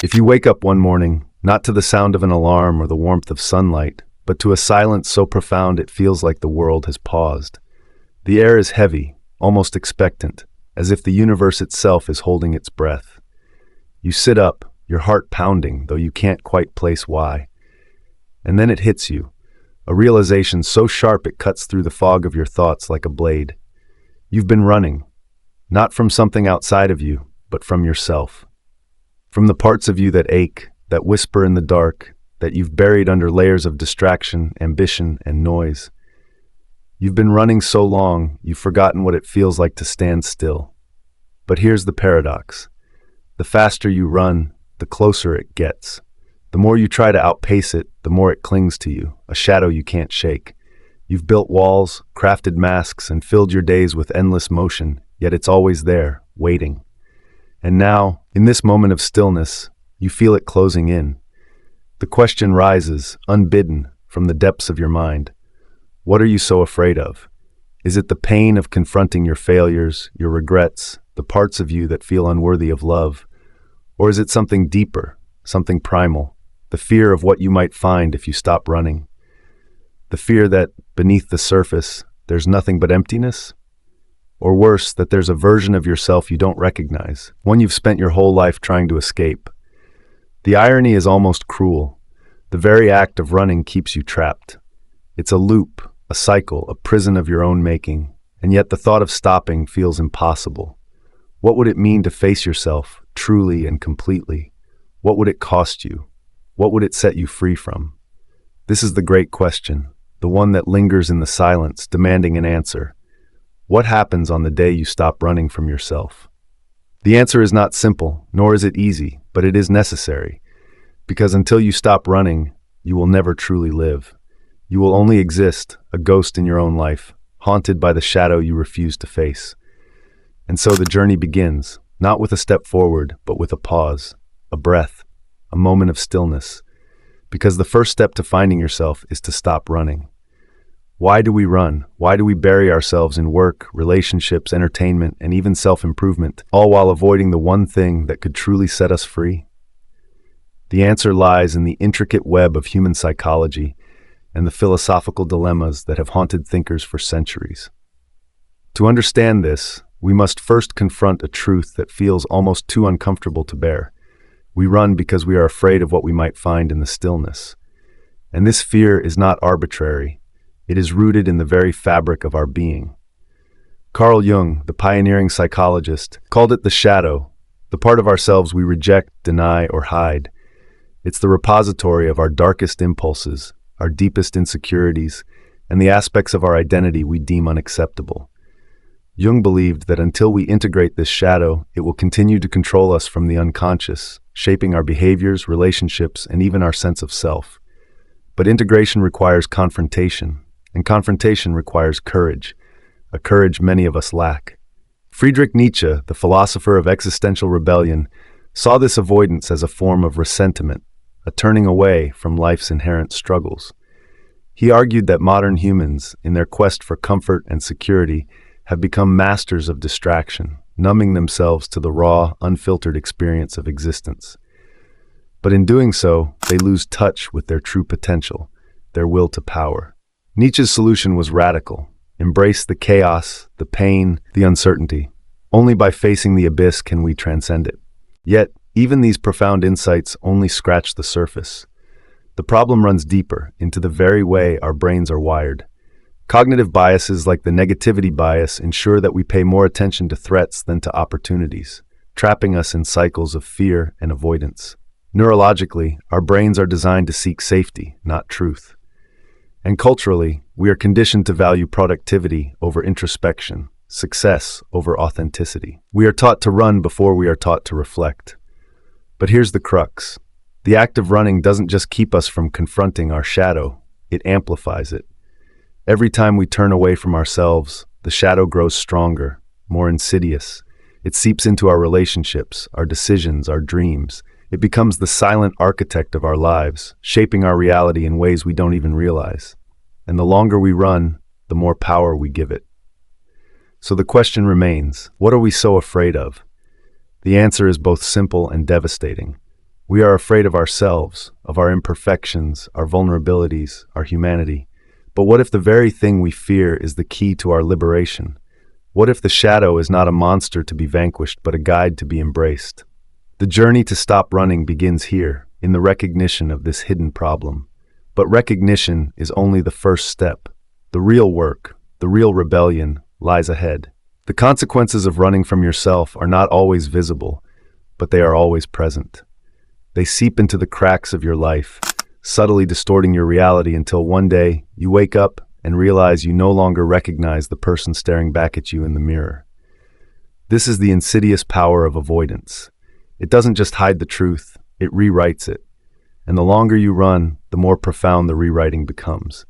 If you wake up one morning, not to the sound of an alarm or the warmth of sunlight, but to a silence so profound it feels like the world has paused. The air is heavy, almost expectant, as if the universe itself is holding its breath. You sit up, your heart pounding, though you can't quite place why. And then it hits you, a realization so sharp it cuts through the fog of your thoughts like a blade. You've been running, not from something outside of you, but from yourself. From the parts of you that ache, that whisper in the dark, that you've buried under layers of distraction, ambition, and noise. You've been running so long, you've forgotten what it feels like to stand still. But here's the paradox. The faster you run, the closer it gets. The more you try to outpace it, the more it clings to you, a shadow you can't shake. You've built walls, crafted masks, and filled your days with endless motion, yet it's always there, waiting. And now, in this moment of stillness, you feel it closing in. The question rises, unbidden, from the depths of your mind. What are you so afraid of? Is it the pain of confronting your failures, your regrets, the parts of you that feel unworthy of love? Or is it something deeper, something primal, the fear of what you might find if you stop running? The fear that, beneath the surface, there's nothing but emptiness? Or worse, that there's a version of yourself you don't recognize, one you've spent your whole life trying to escape. The irony is almost cruel. The very act of running keeps you trapped. It's a loop, a cycle, a prison of your own making, and yet the thought of stopping feels impossible. What would it mean to face yourself, truly and completely? What would it cost you? What would it set you free from? This is the great question, the one that lingers in the silence, demanding an answer. What happens on the day you stop running from yourself? The answer is not simple, nor is it easy, but it is necessary. Because until you stop running, you will never truly live. You will only exist, a ghost in your own life, haunted by the shadow you refuse to face. And so the journey begins, not with a step forward, but with a pause, a breath, a moment of stillness. Because the first step to finding yourself is to stop running. Why do we run? Why do we bury ourselves in work, relationships, entertainment, and even self-improvement, all while avoiding the one thing that could truly set us free? The answer lies in the intricate web of human psychology and the philosophical dilemmas that have haunted thinkers for centuries. To understand this, we must first confront a truth that feels almost too uncomfortable to bear. We run because we are afraid of what we might find in the stillness. And this fear is not arbitrary. It is rooted in the very fabric of our being. Carl Jung, the pioneering psychologist, called it the shadow, the part of ourselves we reject, deny, or hide. It's the repository of our darkest impulses, our deepest insecurities, and the aspects of our identity we deem unacceptable. Jung believed that until we integrate this shadow, it will continue to control us from the unconscious, shaping our behaviors, relationships, and even our sense of self. But integration requires confrontation, and confrontation requires courage, a courage many of us lack. Friedrich Nietzsche, the philosopher of existential rebellion, saw this avoidance as a form of resentment, a turning away from life's inherent struggles. He argued that modern humans, in their quest for comfort and security, have become masters of distraction, numbing themselves to the raw, unfiltered experience of existence. But in doing so, they lose touch with their true potential, their will to power. Nietzsche's solution was radical. Embrace the chaos, the pain, the uncertainty. Only by facing the abyss can we transcend it. Yet, even these profound insights only scratch the surface. The problem runs deeper, into the very way our brains are wired. Cognitive biases like the negativity bias ensure that we pay more attention to threats than to opportunities, trapping us in cycles of fear and avoidance. Neurologically, our brains are designed to seek safety, not truth. And culturally, we are conditioned to value productivity over introspection, success over authenticity. We are taught to run before we are taught to reflect. But here's the crux. The act of running doesn't just keep us from confronting our shadow, it amplifies it. Every time we turn away from ourselves, the shadow grows stronger, more insidious. It seeps into our relationships, our decisions, our dreams. It becomes the silent architect of our lives, shaping our reality in ways we don't even realize. And the longer we run, the more power we give it. So the question remains, what are we so afraid of? The answer is both simple and devastating. We are afraid of ourselves, of our imperfections, our vulnerabilities, our humanity. But what if the very thing we fear is the key to our liberation? What if the shadow is not a monster to be vanquished, but a guide to be embraced? The journey to stop running begins here, in the recognition of this hidden problem. But recognition is only the first step. The real work, the real rebellion, lies ahead. The consequences of running from yourself are not always visible, but they are always present. They seep into the cracks of your life, subtly distorting your reality until one day you wake up and realize you no longer recognize the person staring back at you in the mirror. This is the insidious power of avoidance. It doesn't just hide the truth, it rewrites it. And the longer you run, the more profound the rewriting becomes.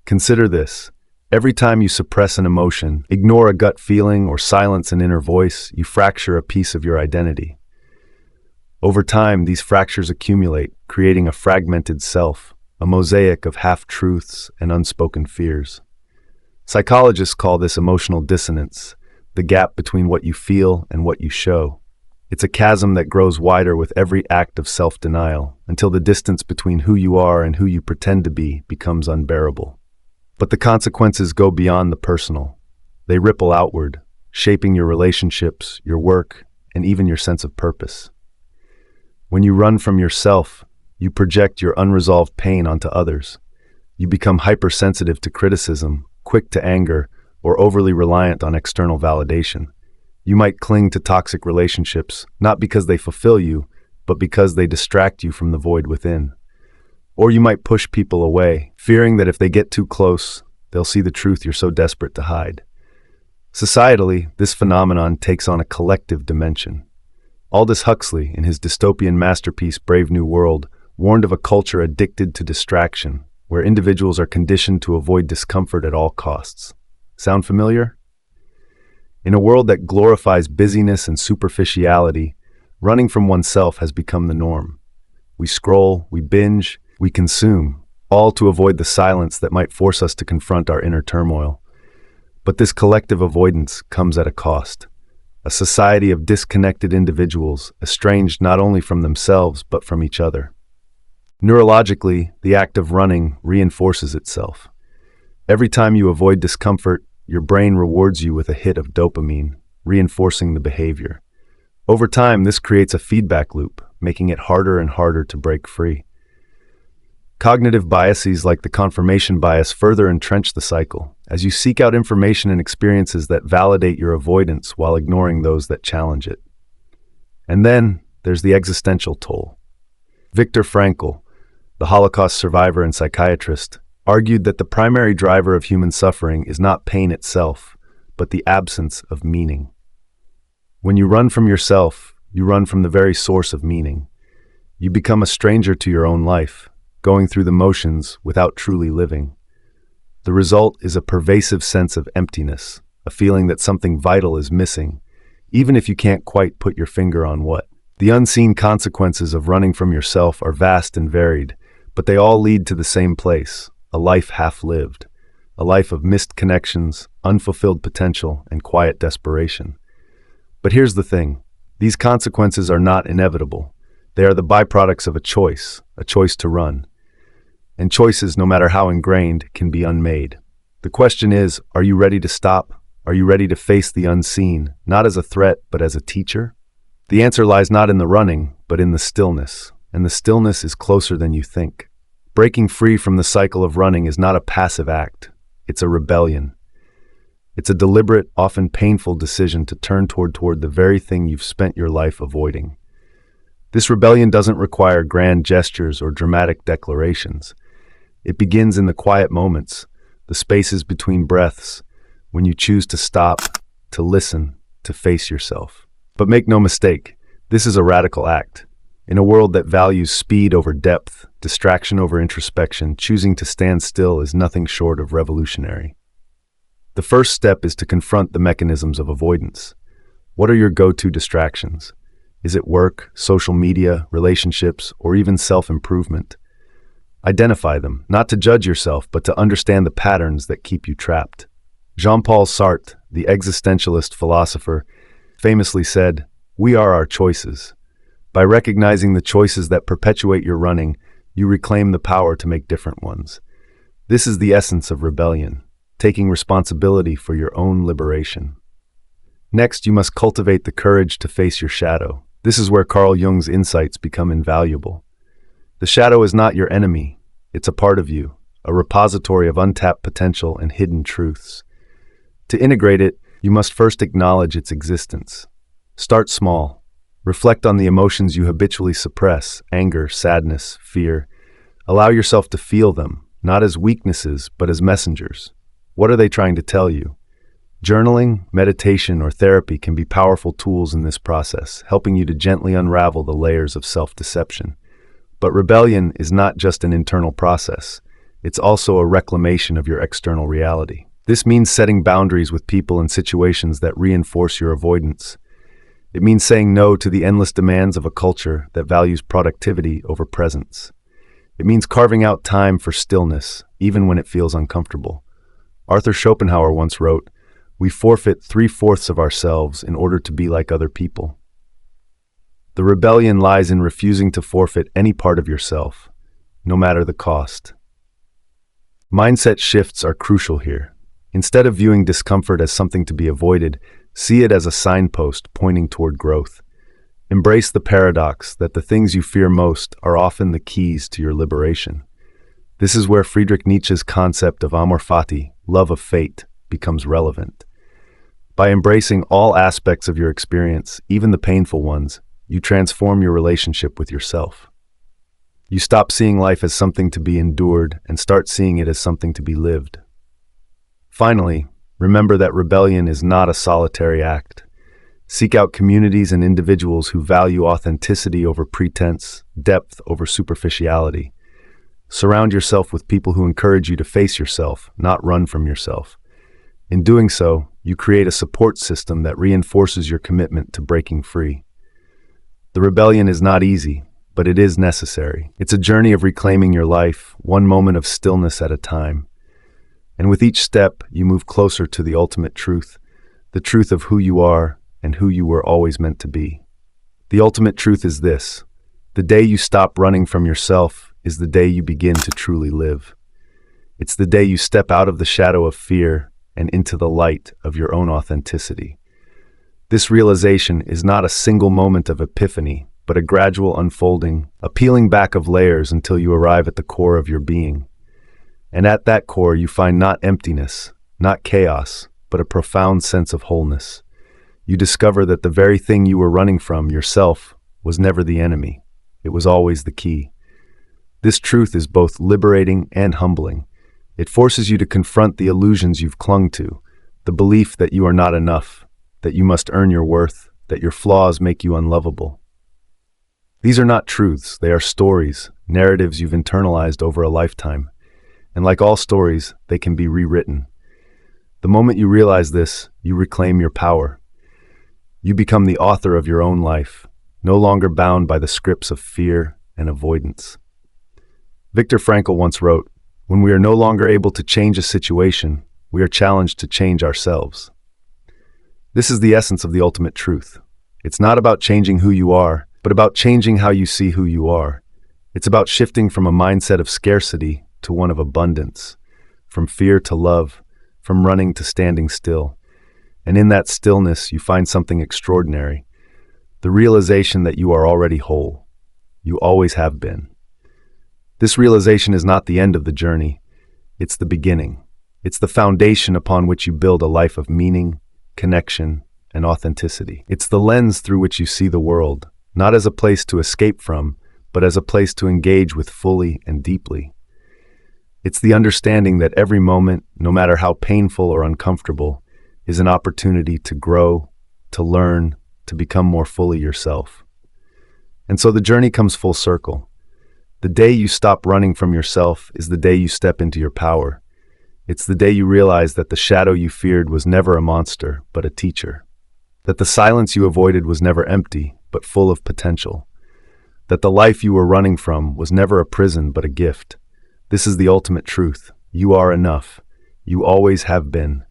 Consider this. Every time you suppress an emotion, ignore a gut feeling, or silence an inner voice, you fracture a piece of your identity. Over time, these fractures accumulate, creating a fragmented self, a mosaic of half-truths and unspoken fears. Psychologists call this emotional dissonance, the gap between what you feel and what you show. It's a chasm that grows wider with every act of self-denial, until the distance between who you are and who you pretend to be becomes unbearable. But the consequences go beyond the personal. They ripple outward, shaping your relationships, your work, and even your sense of purpose. When you run from yourself, you project your unresolved pain onto others. You become hypersensitive to criticism, quick to anger, or overly reliant on external validation. You might cling to toxic relationships, not because they fulfill you, but because they distract you from the void within. Or you might push people away, fearing that if they get too close, they'll see the truth you're so desperate to hide. Societally, this phenomenon takes on a collective dimension. Aldous Huxley, in his dystopian masterpiece Brave New World, warned of a culture addicted to distraction, where individuals are conditioned to avoid discomfort at all costs. Sound familiar? In a world that glorifies busyness and superficiality, running from oneself has become the norm. We scroll, we binge, we consume, all to avoid the silence that might force us to confront our inner turmoil. But this collective avoidance comes at a cost. A society of disconnected individuals, estranged not only from themselves but from each other. Neurologically, the act of running reinforces itself. Every time you avoid discomfort, your brain rewards you with a hit of dopamine, reinforcing the behavior. Over time, this creates a feedback loop, making it harder and harder to break free. Cognitive biases like the confirmation bias further entrench the cycle, as you seek out information and experiences that validate your avoidance while ignoring those that challenge it. And then, there's the existential toll. Viktor Frankl, the Holocaust survivor and psychiatrist, argued that the primary driver of human suffering is not pain itself, but the absence of meaning. When you run from yourself, you run from the very source of meaning. You become a stranger to your own life, going through the motions without truly living. The result is a pervasive sense of emptiness, a feeling that something vital is missing, even if you can't quite put your finger on what. The unseen consequences of running from yourself are vast and varied, but they all lead to the same place, a life half-lived, a life of missed connections, unfulfilled potential, and quiet desperation. But here's the thing, these consequences are not inevitable. They are the byproducts of a choice to run. And choices, no matter how ingrained, can be unmade. The question is, are you ready to stop? Are you ready to face the unseen, not as a threat, but as a teacher? The answer lies not in the running, but in the stillness, and the stillness is closer than you think. Breaking free from the cycle of running is not a passive act, it's a rebellion. It's a deliberate, often painful decision to turn toward the very thing you've spent your life avoiding. This rebellion doesn't require grand gestures or dramatic declarations. It begins in the quiet moments, the spaces between breaths, when you choose to stop, to listen, to face yourself. But make no mistake, this is a radical act. In a world that values speed over depth, distraction over introspection, choosing to stand still is nothing short of revolutionary. The first step is to confront the mechanisms of avoidance. What are your go-to distractions? Is it work, social media, relationships, or even self-improvement? Identify them, not to judge yourself, but to understand the patterns that keep you trapped. Jean-Paul Sartre, the existentialist philosopher, famously said, "We are our choices." By recognizing the choices that perpetuate your running, you reclaim the power to make different ones. This is the essence of rebellion, taking responsibility for your own liberation. Next, you must cultivate the courage to face your shadow. This is where Carl Jung's insights become invaluable. The shadow is not your enemy. It's a part of you, a repository of untapped potential and hidden truths. To integrate it, you must first acknowledge its existence. Start small. Reflect on the emotions you habitually suppress: anger, sadness, fear. Allow yourself to feel them, not as weaknesses, but as messengers. What are they trying to tell you? Journaling, meditation, or therapy can be powerful tools in this process, helping you to gently unravel the layers of self-deception. But rebellion is not just an internal process. It's also a reclamation of your external reality. This means setting boundaries with people and situations that reinforce your avoidance. It means saying no to the endless demands of a culture that values productivity over presence. It means carving out time for stillness, even when it feels uncomfortable. Arthur Schopenhauer once wrote, "We forfeit 3/4 of ourselves in order to be like other people." The rebellion lies in refusing to forfeit any part of yourself, no matter the cost. Mindset shifts are crucial here. Instead of viewing discomfort as something to be avoided, see it as a signpost pointing toward growth. Embrace the paradox that the things you fear most are often the keys to your liberation. This is where Friedrich Nietzsche's concept of amor fati, love of fate, becomes relevant. By embracing all aspects of your experience, even the painful ones, you transform your relationship with yourself. You stop seeing life as something to be endured and start seeing it as something to be lived. Finally, remember that rebellion is not a solitary act. Seek out communities and individuals who value authenticity over pretense, depth over superficiality. Surround yourself with people who encourage you to face yourself, not run from yourself. In doing so, you create a support system that reinforces your commitment to breaking free. The rebellion is not easy, but it is necessary. It's a journey of reclaiming your life, one moment of stillness at a time. And with each step, you move closer to the ultimate truth, the truth of who you are and who you were always meant to be. The ultimate truth is this: the day you stop running from yourself is the day you begin to truly live. It's the day you step out of the shadow of fear and into the light of your own authenticity. This realization is not a single moment of epiphany, but a gradual unfolding, a peeling back of layers until you arrive at the core of your being. And at that core, you find not emptiness, not chaos, but a profound sense of wholeness. You discover that the very thing you were running from, yourself, was never the enemy. It was always the key. This truth is both liberating and humbling. It forces you to confront the illusions you've clung to, the belief that you are not enough, that you must earn your worth, that your flaws make you unlovable. These are not truths, they are stories, narratives you've internalized over a lifetime. And like all stories, they can be rewritten. The moment you realize this, you reclaim your power. You become the author of your own life, no longer bound by the scripts of fear and avoidance. Viktor Frankl once wrote, "When we are no longer able to change a situation, we are challenged to change ourselves." This is the essence of the ultimate truth. It's not about changing who you are, but about changing how you see who you are. It's about shifting from a mindset of scarcity to one of abundance, from fear to love, from running to standing still. And in that stillness, you find something extraordinary, the realization that you are already whole. You always have been. This realization is not the end of the journey. It's the beginning. It's the foundation upon which you build a life of meaning, connection, and authenticity. It's the lens through which you see the world, not as a place to escape from, but as a place to engage with fully and deeply. It's the understanding that every moment, no matter how painful or uncomfortable, is an opportunity to grow, to learn, to become more fully yourself. And so the journey comes full circle. The day you stop running from yourself is the day you step into your power. It's the day you realize that the shadow you feared was never a monster, but a teacher. That the silence you avoided was never empty, but full of potential. That the life you were running from was never a prison, but a gift. This is the ultimate truth. You are enough. You always have been.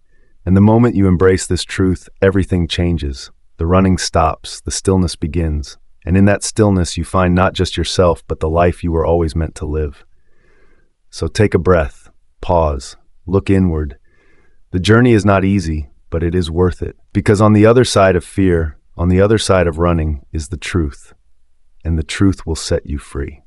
And the moment you embrace this truth, everything changes. The running stops, the stillness begins, And in that stillness, you find not just yourself, but the life you were always meant to live. So take a breath, pause, look inward. The journey is not easy, but it is worth it. Because on the other side of fear, on the other side of running, is the truth. And the truth will set you free.